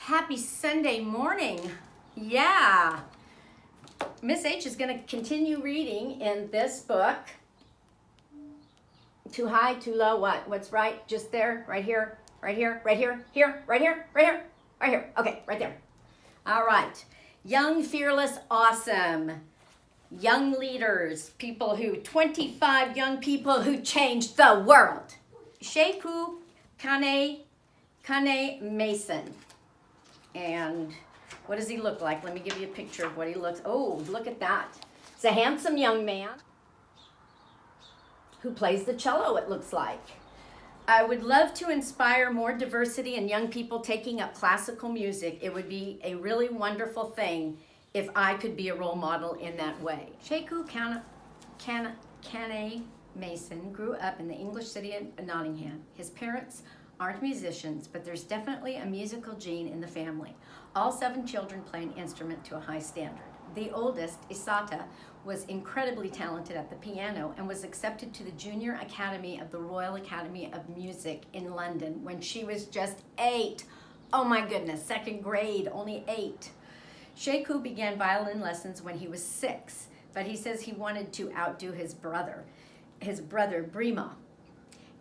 Happy Sunday morning. Yeah. Miss H is going to continue reading in this book. Too high, too low, what? What's right? Just there, right here, right here, right here, here, right here, right here, right here. Okay, right there. All right. Young, fearless, awesome. Young leaders, 25 young people who changed the world. Sheku Kanneh-Mason. And what does he look like? Let me give you a picture of what he looks. Oh, look at that. He's a handsome young man who plays the cello, it looks like. I would love to inspire more diversity in young people taking up classical music. It would be a really wonderful thing if I could be a role model in that way. Sheku Kanneh-Mason grew up in the English city of Nottingham. His parents aren't musicians, but there's definitely a musical gene in the family. All 7 children play an instrument to a high standard. The oldest, Isata, was incredibly talented at the piano and was accepted to the Junior Academy of the Royal Academy of Music in London when she was just 8. Oh my goodness, 2nd grade, only 8. Sheku began violin lessons when he was 6, but he says he wanted to outdo his brother Brima,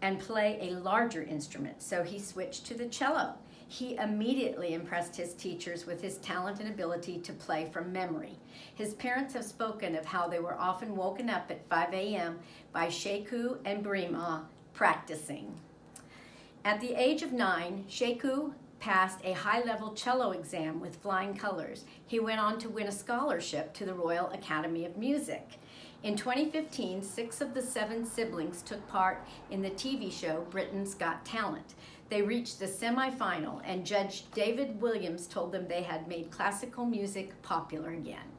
and play a larger instrument, so he switched to the cello. He immediately impressed his teachers with his talent and ability to play from memory. His parents have spoken of how they were often woken up at 5 a.m. by Sheku and Brima practicing. At the age of 9, Sheku passed a high-level cello exam with flying colors. He went on to win a scholarship to the Royal Academy of Music. In 2015, 6 of the 7 siblings took part in the TV show Britain's Got Talent. They reached the semi-final, and Judge David Williams told them they had made classical music popular again.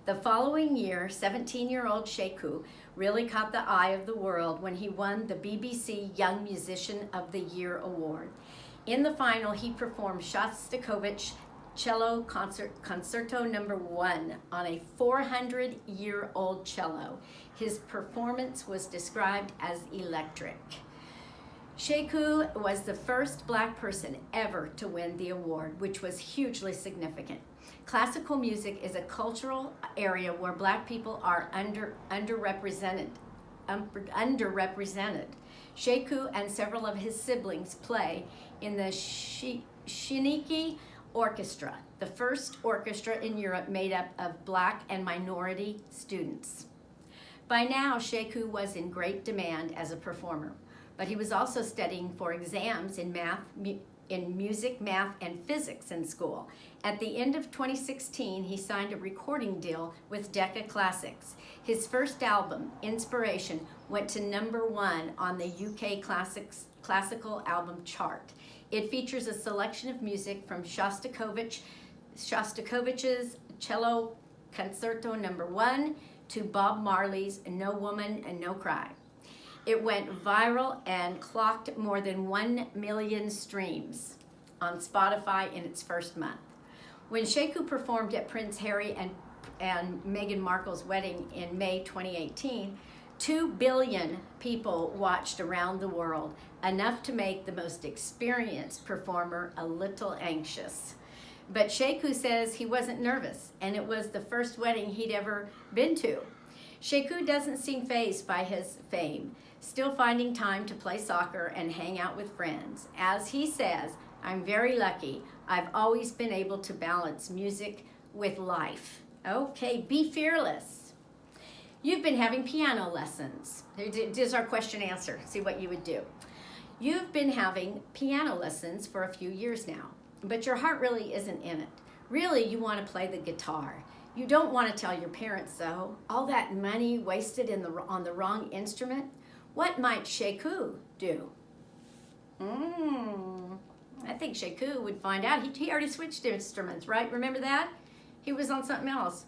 The following year, 17-year-old Sheku really caught the eye of the world when he won the BBC Young Musician of the Year award. In the final, he performed Shostakovich Cello Concerto No. 1 on a 400-year-old cello. His performance was described as electric. Sheku was the first Black person ever to win the award, which was hugely significant. Classical music is a cultural area where Black people are underrepresented. Sheku and several of his siblings play in the Shiniki Orchestra, the first orchestra in Europe made up of Black and minority students. By now, Sheku was in great demand as a performer, but he was also studying for exams in music, math, and physics in school. At the end of 2016, he signed a recording deal with Decca Classics. His first album, Inspiration, went to No. 1 on the UK classical album chart. It features a selection of music from Shostakovich's Cello Concerto No. 1 to Bob Marley's No Woman and No Cry. It went viral and clocked more than 1 million streams on Spotify in its first month. When Sheku performed at Prince Harry and Meghan Markle's wedding in May 2018, 2 billion people watched around the world, enough to make the most experienced performer a little anxious. But Sheku says he wasn't nervous, and it was the first wedding he'd ever been to. Sheku doesn't seem fazed by his fame, still finding time to play soccer and hang out with friends. As he says, "I'm very lucky. I've always been able to balance music with life." Okay, be fearless. You've been having piano lessons. Here's our question answer. See what you would do. You've been having piano lessons for a few years now, but your heart really isn't in it. Really, you want to play the guitar. You don't want to tell your parents, though. All that money wasted on the wrong instrument. What might Sheku do? I think Sheku would find out. He already switched instruments, right? Remember that? He was on something else.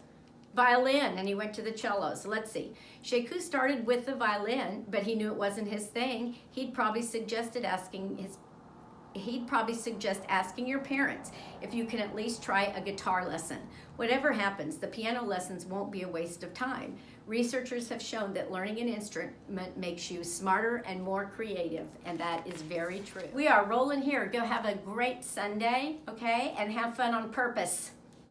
Violin, and he went to the cello. So let's see. Sheku started with the violin, but he knew it wasn't his thing. He'd probably suggested asking his he'd probably suggest asking your parents if you can at least try a guitar lesson. Whatever happens, the piano lessons won't be a waste of time. Researchers have shown that learning an instrument makes you smarter and more creative, and that is very true. We are rolling here. Go have a great Sunday, okay? And have fun on purpose.